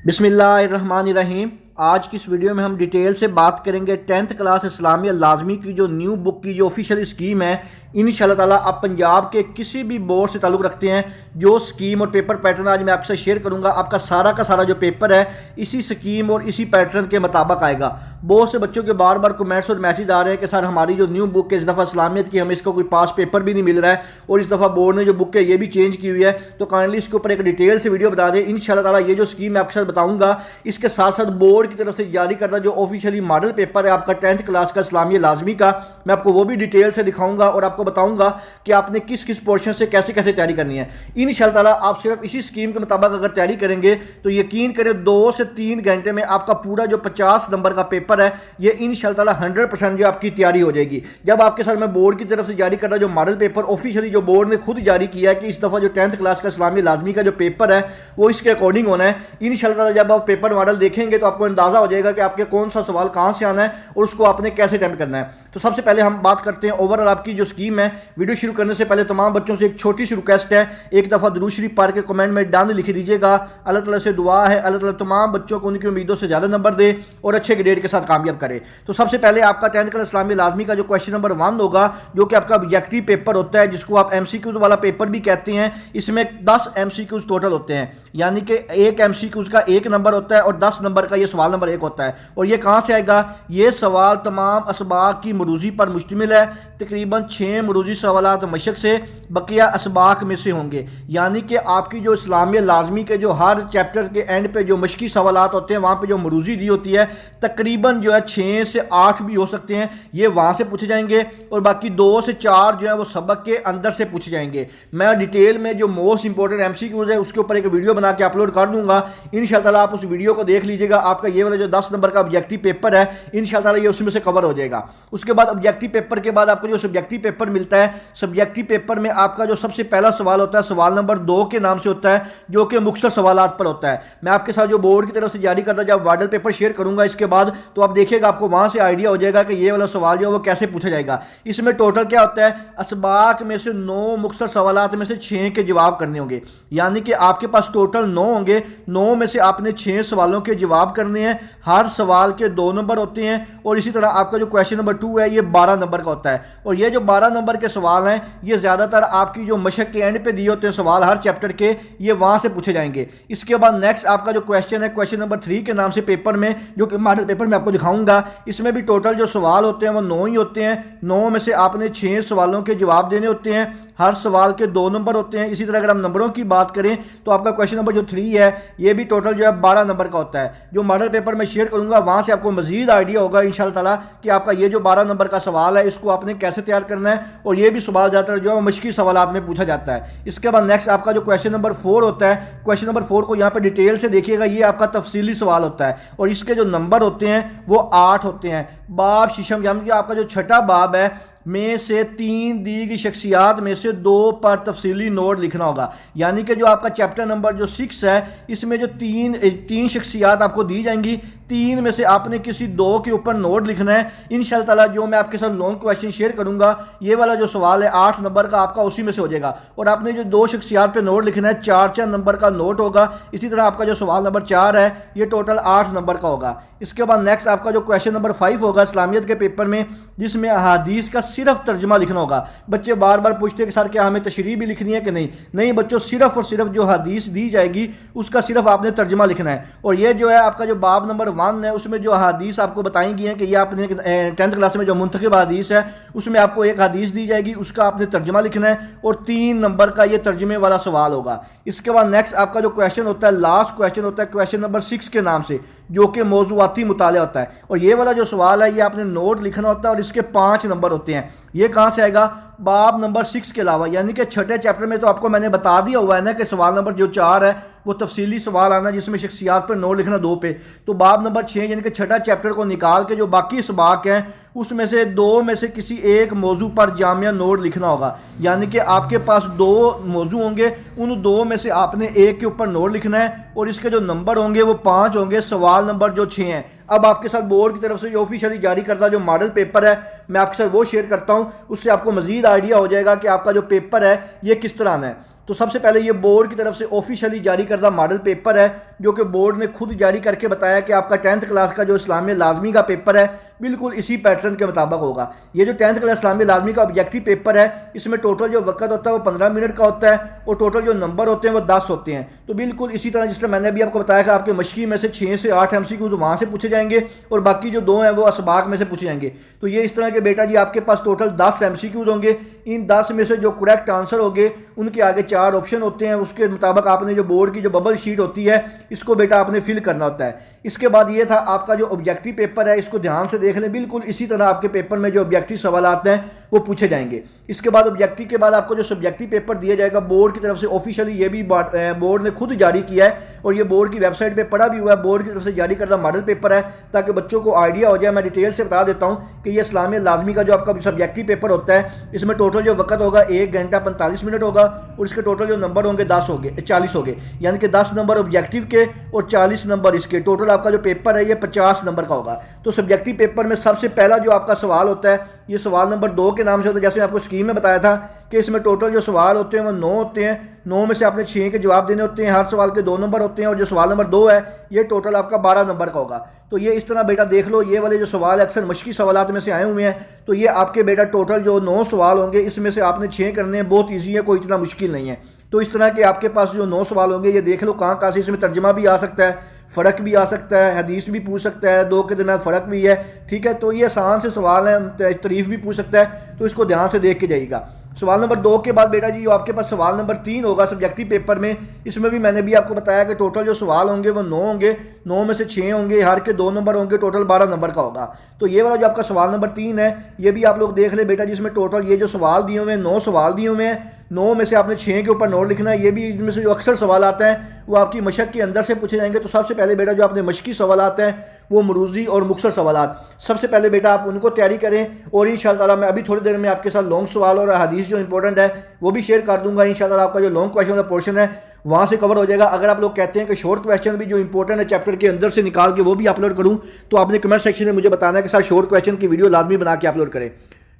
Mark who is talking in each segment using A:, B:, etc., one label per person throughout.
A: बिस्मिल्लाहिर्रहमानिर्रहीम। आज की इस वीडियो में हम डिटेल से बात करेंगे 10th क्लास इस्लामिया लाजमी की जो न्यू बुक की जो ऑफिशियल स्कीम है। इंशाल्लाह ताला आप पंजाब के किसी भी बोर्ड से ताल्लुक़ रखते हैं, जो स्कीम और पेपर पैटर्न आज मैं आपके साथ शेयर करूंगा, आपका सारा का सारा जो पेपर है इसी स्कीम और इसी पैटर्न के मुताबिक आएगा। बहुत से बच्चों के बार बार कमेंट्स और मैसेज आ रहे हैं कि सर हमारी जो न्यू बुक है इस दफ़ा इस्लामियत की, हमें इसका कोई पास पेपर भी नहीं मिल रहा है और इस दफ़ा बोर्ड ने जो बुक है ये भी चेंज की हुई है, तो काइंडली इसके ऊपर एक डिटेल से वीडियो बता दें। इंशाल्लाह ताला ये जो स्कीम मैं आपके साथ बताऊंगा इसके साथ साथ बोर्ड की तरफ से जारी करदा जो ऑफिशियली मॉडल पेपर है आपका 10th क्लास का इस्लामिया लाजमी का, मैं आपको वो भी डिटेल से दिखाऊंगा और आपको बताऊंगा कि आपने किस किस पोर्शन से कैसे कैसे तैयारी करनी है। इंशाल्लाह ताला आप सिर्फ इसी स्कीम के मुताबिक अगर तैयारी करेंगे तो यकीन करें 2 से 3 घंटे में आपका पूरा जो 50 नंबर का पेपर है ये इंशाल्लाह ताला 100% जो आपकी तैयारी हो जाएगी। जब आपके साथ मैं बोर्ड की तरफ से जारी करदा जो मॉडल पेपर ऑफिशियली जो बोर्ड ने खुद जारी किया है कि इस दफ़ा जो 10th क्लास का इस्लामिया लाजमी का जो पेपर है वो इसके अकॉर्डिंग होना है। इंशाल्लाह ताला जब आप पेपर मॉडल देखेंगे तो आपको अंदाजा हो जाएगा कि आपके कौन सा सवाल कहां से आना है और उसको आपने कैसे अटेम्प्ट करना है। तो सबसे पहले हम बात करते हैं ओवरऑल आपकी जो स्कीम है। वीडियो शुरू करने से पहले तमाम बच्चों से एक छोटी सी रिक्वेस्ट है, एक दफ़ा दुरूद शरीफ पढ़ के कमेंट में डन लिख दीजिएगा। अल्लाह ताला से दुआ है अल्लाह ताला तमाम बच्चों को उनकी उम्मीदों से ज़्यादा नंबर दे और अच्छे ग्रेड के साथ कामयाब करे। तो सबसे पहले आपका 10th क्लास इस्लामिया लाजमी का जो क्वेश्चन नंबर 1 होगा, जो कि आपका ऑब्जेक्टिव पेपर होता है, जिसको आप MCQ वाला पेपर भी कहते हैं। इसमें 10 MCQ टोटल होते हैं, यानी कि एक MCQ का 1 नंबर होता है और 10 नंबर का ये सवाल नंबर 1 होता है। और ये कहाँ से आएगा? ये सवाल तमाम असबाक की मरूजी पर मुश्तमिल है। तकरीबन 6 मरूजी सवालात मशक से बकिया असबाक में से होंगे, यानी कि आपकी जो इस्लामिया लाजमी के जो हर चैप्टर के एंड पे जो मशकी सवालात होते हैं वहाँ पे जो मरूजी दी होती है तकरीबन जो है 6 से 8 भी हो सकते हैं, ये वहाँ से पूछे जाएंगे और बाकी 2 से 4 जो है वो सबक के अंदर से पूछे जाएंगे। मैं डिटेल में जो मोस्ट इंपॉर्टेंट MCQs है उसके ऊपर एक वीडियो बना के अपलोड कर दूंगा। इंशाल्लाह ताला आप उस वीडियो को देख लीजिएगा। आपका ये वाला जो 10 नंबर का ऑब्जेक्टिव पेपर है इंशाल्लाह ताला ये उसमें से कवर हो जाएगा। उसके बाद ऑब्जेक्टिव पेपर के बाद आपको जो सब्जेक्टिव पेपर मिलता है, सब्जेक्टिव पेपर में आपका जो सबसे पहला सवाल होता है सवाल नंबर 2 के नाम से होता है, जो कि मुख्तसर सवालात पर होता है। मैं आपके साथ जो बोर्ड की तरफ से जारी करता जब मॉडल पेपर शेयर करूंगा इसके बाद, तो आप देखिएगा आपको वहां से आइडिया हो जाएगा कि ये वाला सवाल जो है वो कैसे पूछा जाएगा। इसमें टोटल क्या होता है, असबाक में से 9 मुख्तसर सवालात में से 6 के जवाब करने होंगे, यानी कि आपके पास टोटल 9 होंगे। 9 में से आपने 6 सवालों के जवाब करने हैं। हर सवाल के 2 नंबर होते हैं और इसी तरह आपका जो क्वेश्चन नंबर 2 है ये 12 नंबर का होता है। और ये जो 12 नंबर के सवाल हैं ये ज्यादातर आपकी जो मशक के एंड पे दिए होते हैं सवाल हर चैप्टर के, ये वहां से पूछे जाएंगे। इसके बाद नेक्स्ट आपका जो क्वेश्चन है क्वेश्चन नंबर 3 के नाम से पेपर में, जो कि मॉडल पेपर में आपको दिखाऊंगा, इसमें भी टोटल जो सवाल होते हैं वो 9 ही होते हैं। 9 में से आपने 6 सवालों के जवाब देने होते हैं। हर सवाल के 2 नंबर होते हैं। इसी तरह अगर हम नंबरों की बात करें तो आपका क्वेश्चन नंबर जो 3 है ये भी टोटल जो है 12 नंबर का होता है। जो मॉडल पेपर में शेयर करूंगा वहां से आपको मजीद आइडिया होगा इंशाल्लाह ताला कि आपका ये जो 12 नंबर का सवाल है इसको आपने कैसे तैयार करना है, और ये भी सवाल ज़्यादातर जो है मुश्किल सवालात में पूछा जाता है। इसके बाद नेक्स्ट आपका जो क्वेश्चन नंबर 4 होता है, क्वेश्चन नंबर 4 को यहाँ पे डिटेल से देखिएगा। ये आपका तफसीली सवाल होता है और इसके जो नंबर होते हैं वो 8 होते हैं। बाब शीशम, यानी कि आपका जो छठा बाब है में से 3 दी गई शख्सियात में से 2 पर तफसीली नोट लिखना होगा, यानी कि जो आपका चैप्टर नंबर जो 6 है इसमें जो तीन शख्सियात आपको दी जाएंगी, 3 में से आपने किसी 2 के ऊपर नोट लिखना है। इंशाल्लाह ताला जो मैं आपके साथ लॉन्ग क्वेश्चन शेयर करूंगा ये वाला जो सवाल है 8 नंबर का आपका उसी में से हो जाएगा। और आपने जो 2 शख्सियात पे नोट लिखना है 4-4 नंबर का नोट होगा। इसी तरह आपका जो सवाल नंबर 4 है ये टोटल 8 नंबर का होगा। इसके बाद नेक्स्ट आपका जो क्वेश्चन नंबर 5 होगा इस्लामियत के पेपर में, जिसमें अहादीस का सिर्फ तर्जुमा लिखना होगा। बच्चे बार बार पूछते हैं कि सर क्या हमें तशरीह भी लिखनी है कि नहीं? नहीं बच्चों, सिर्फ और सिर्फ जो हदीस दी जाएगी उसका सिर्फ आपने तर्जुमा लिखना है। और ये जो है आपका जो बाब नंबर 1 है उसमें जो हदीस आपको बताई गई है कि ये आपने 10th क्लास में जो मुंतखब हदीस है उसमें आपको एक हदीस दी जाएगी, उसका आपने तर्जुमा लिखना है और 3 नंबर का ये तर्जुमे वाला सवाल होगा। इसके बाद नेक्स्ट आपका जो क्वेश्चन होता है लास्ट क्वेश्चन होता है क्वेश्चन नंबर 6 के नाम से, जो कि मौज़ूआती मुताला होता है। और ये वाला जो सवाल है ये आपने नोट लिखना होता है और इसके 5 नंबर होते हैं। ये कहाँ से आएगा? बाब नंबर 6 के अलावा, यानी कि छठे चैप्टर में तो आपको मैंने बता दिया हुआ है ना कि सवाल नंबर जो 4 है वो तफसीली सवाल आना जिसमें शख्सियात पर नोट लिखना 2 पे। तो बाब नंबर 6 यानी कि छठा चैप्टर को निकाल के जो बाकी इसबाक हैं उसमें से 2 में से किसी एक मौजू पर जामिया नोट लिखना होगा, यानी कि आपके पास 2 मौजू होंगे, उन 2 में से आपने एक के ऊपर नोट लिखना है और इसके जो नंबर होंगे वो 5 होंगे। सवाल नंबर जो 6 हैं, अब आपके साथ बोर्ड की तरफ से जो ऑफिशियली जारी करता जो मॉडल पेपर है मैं आपके साथ वो शेयर करता हूं, उससे आपको मजीद आइडिया हो जाएगा कि आपका जो पेपर है ये किस तरह आना है। तो सबसे पहले ये बोर्ड की तरफ से ऑफिशियली जारी करदा मॉडल पेपर है جو کہ بورڈ نے خود جاری کر کے بتایا کہ آپ کا 10th کلاس کا جو اسلامیہ لازمی کا پیپر ہے بالکل اسی پیٹرن کے مطابق ہوگا۔ یہ جو 10th کلاس اسلامیہ لازمی کا آبجیکٹیو پیپر ہے اس میں ٹوٹل جو وقت ہوتا ہے وہ 15 منٹ کا ہوتا ہے اور ٹوٹل جو نمبر ہوتے ہیں وہ 10 ہوتے ہیں۔ تو بالکل اسی طرح جس طرح میں نے ابھی آپ کو بتایا کہ آپ کے مشقی میں سے 6 سے 8 MCQs وہاں سے پوچھے جائیں گے اور باقی جو 2 ہیں وہ اسباق میں سے پوچھے جائیں گے۔ تو یہ اس طرح کے بیٹا جی آپ کے پاس ٹوٹل 10 MCQs ہوں گے۔ ان 10 میں سے جو کریکٹ آنسر ہوگے ان کے آگے 4 آپشن ہوتے ہیں، اس کے مطابق آپ نے جو بورڈ کی جو ببل شیٹ ہوتی ہے اس کو بیٹا آپ نے فل کرنا ہوتا ہے۔ اس کے بعد یہ تھا آپ کا جو آبجیکٹیو پیپر ہے، اس کو دھیان سے دیکھ لیں، بالکل اسی طرح آپ کے پیپر میں جو آبجیکٹیو سوالات ہیں وہ پوچھے جائیں گے۔ اس کے بعد آبجیکٹیو کے بعد آپ کو جو سبجیکٹیو پیپر دیا جائے گا بورڈ کی طرف سے آفیشلی، یہ بھی بورڈ نے خود جاری کیا ہے اور یہ بورڈ کی ویب سائٹ پہ پڑا بھی ہوا ہے، بورڈ کی طرف سے جاری کردہ ماڈل پیپر ہے تاکہ بچوں کو آئیڈیا ہو جائے۔ میں ڈیٹیل سے بتا دیتا ہوں کہ یہ اسلامیہ لازمی کا جو آپ کا سبجیکٹیو پیپر ہوتا ہے اس میں ٹوٹل جو وقت ہوگا 1 گھنٹہ 45 منٹ ہوگا اور اس کے ٹوٹل جو نمبر ہوں گے 40 ہوگے، یعنی کہ 10 نمبر آبجیکٹیو کے اور 40 نمبر اس کے، ٹوٹل آپ کا جو پیپر ہے یہ 50 نمبر کا ہوگا۔ تو سبجیکٹیو پیپر میں سب سے پہلا جو آپ کا سوال ہوتا ہے یہ سوال نمبر 2 کے نام سے ہوتا ہے، جیسے میں آپ کو اسکیم میں بتایا تھا کہ اس میں ٹوٹل جو سوال ہوتے ہیں وہ 9 ہوتے ہیں، 9 میں سے آپ نے 6 کے جواب دینے ہوتے ہیں، ہر سوال کے 2 نمبر ہوتے ہیں اور جو سوال نمبر 2 ہے یہ ٹوٹل آپ کا 12 نمبر کا ہوگا۔ تو یہ اس طرح بیٹا دیکھ لو، یہ والے جو سوال اکثر مشقی سوالات میں سے آئے ہوئے ہیں، تو یہ آپ کے بیٹا ٹوٹل جو 9 سوال ہوں گے اس میں سے آپ نے 6 کرنے ہیں، بہت ایزی ہے، کوئی اتنا مشکل نہیں ہے۔ تو اس طرح کے آپ کے پاس جو 9 سوال ہوں گے یہ دیکھ لو کہاں سے، اس میں ترجمہ بھی آ سکتا ہے، فرق بھی آ سکتا ہے، حدیث بھی پوچھ سکتا ہے، 2 کے درمیان فرق بھی ہے، ٹھیک ہے۔ تو یہ آسان سے سوال ہیں، تعریف بھی پوچھ سکتا ہے، تو اس کو دھیان سے دیکھ کے جائیے گا۔ سوال نمبر 2 کے بعد بیٹا جی جو آپ کے پاس سوال نمبر 3 ہوگا سبجیکٹیو پیپر میں، اس میں بھی میں نے بھی آپ کو بتایا کہ ٹوٹل جو سوال ہوں گے وہ 9 ہوں گے، 9 میں سے 6 ہوں گے، ہر کے 2 نمبر ہوں گے، ٹوٹل 12 نمبر کا ہوگا۔ تو یہ والا جو آپ کا سوال نمبر 3 ہے یہ بھی آپ لوگ دیکھ لیں بیٹا جی، اس میں ٹوٹل یہ جو سوال دیے ہوئے ہیں 9 سوال دیے ہوئے ہیں، 9 میں سے آپ نے 6 کے اوپر نوٹ لکھنا ہے۔ یہ بھی ان میں سے جو اکثر سوالات ہیں وہ آپ کی مشق کے اندر سے پوچھے جائیں گے۔ تو سب سے پہلے بیٹا جو آپ نے مشقی سوالات ہیں وہ مروزی اور مختصر سوالات، سب سے پہلے بیٹا آپ ان کو تیاری کریں اور انشاءاللہ میں ابھی تھوڑی دیر میں آپ کے ساتھ لانگ سوال اور حدیث جو امپورٹنٹ ہے وہ بھی شیئر کر دوں گا۔ انشاءاللہ آپ کا جو لانگ کویشچن کا پورشن ہے وہاں سے کور ہو جائے گا۔ اگر آپ لوگ کہتے ہیں کہ شارٹ کویشچن بھی جو امپورٹنٹ ہے چیپٹر کے اندر سے نکال کے وہ بھی اپلوڈ کروں تو آپ نے کمنٹ سیکشن میں مجھے بتانا ہے کہ سر شارٹ کویشچن کی ویڈیو لازمی بنا کے اپلوڈ کریں۔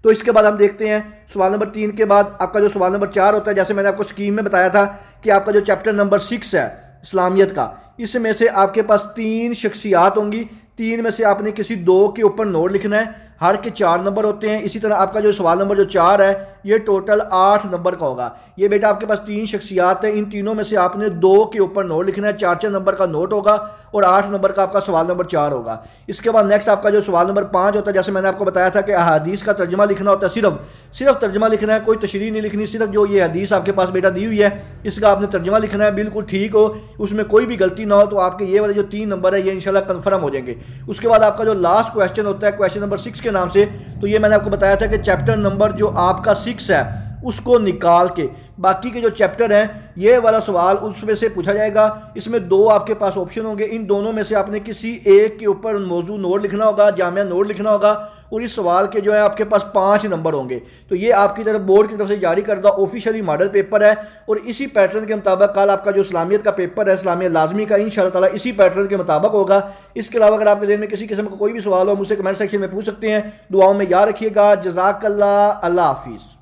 A: تو اس کے بعد ہم دیکھتے ہیں سوال نمبر 3 کے بعد آپ کا جو سوال نمبر 4 ہوتا ہے، جیسے میں نے آپ کو اسکیم میں بتایا تھا کہ آپ کا جو چیپٹر نمبر 6 ہے اسلامیت کا، اس میں سے آپ کے پاس 3 شخصیات ہوں گی، 3 میں سے آپ نے کسی 2 کے اوپر نوٹ لکھنا ہے، ہر کے 4 نمبر ہوتے ہیں۔ اسی طرح آپ کا جو سوال نمبر جو 4 ہے یہ ٹوٹل 8 نمبر کا ہوگا۔ یہ بیٹا آپ کے پاس 3 شخصیات ہیں، ان تینوں میں سے آپ نے 2 کے اوپر نوٹ لکھنا ہے، 4 نمبر کا نوٹ ہوگا اور 8 نمبر کا آپ کا سوال نمبر 4 ہوگا۔ اس کے بعد نیکسٹ آپ کا جو سوال نمبر 5 ہوتا ہے، جیسے میں نے آپ کو بتایا تھا کہ احادیث کا ترجمہ لکھنا ہوتا ہے، صرف ترجمہ لکھنا ہے، کوئی تشریح نہیں لکھنی، صرف جو یہ حدیث آپ کے پاس بیٹا دی ہوئی ہے اس کا آپ نے ترجمہ لکھنا ہے، بالکل ٹھیک ہو، اس میں کوئی بھی غلطی نہ ہو، تو آپ کے یہ والے جو 3 نمبر ہے یہ انشاءاللہ کنفرم ہو جائیں گے۔ اس کے بعد آپ کا جو لاسٹ کویشچن ہوتا ہے کویشچن نمبر 6 کے نام سے، تو یہ میں نے آپ کو بتایا تھا کہ چیپٹر نمبر جو آپ کا 6 ہے اس کو نکال کے باقی کے جو چیپٹر ہیں یہ والا سوال اس میں سے پوچھا جائے گا۔ اس میں 2 آپ کے پاس آپشن ہوں گے، ان دونوں میں سے آپ نے کسی ایک کے اوپر موضوع نوٹ لکھنا ہوگا، جامعہ نوٹ لکھنا ہوگا اور اس سوال کے جو ہے آپ کے پاس 5 نمبر ہوں گے۔ تو یہ آپ کی طرف بورڈ کی طرف سے جاری کردہ آفیشلی ماڈل پیپر ہے اور اسی پیٹرن کے مطابق کل آپ کا جو اسلامیت کا پیپر ہے اسلامیہ لازمی کا انشاءاللہ تعالیٰ اسی پیٹرن کے مطابق ہوگا۔ اس کے علاوہ اگر آپ کے ذہن میں کسی قسم کا کوئی بھی سوال ہو مجھ سے کمنٹ سیکشن میں پوچھ سکتے ہیں۔ دعاؤں میں یاد رکھیے گا۔ جزاک اللہ، اللہ حافظ۔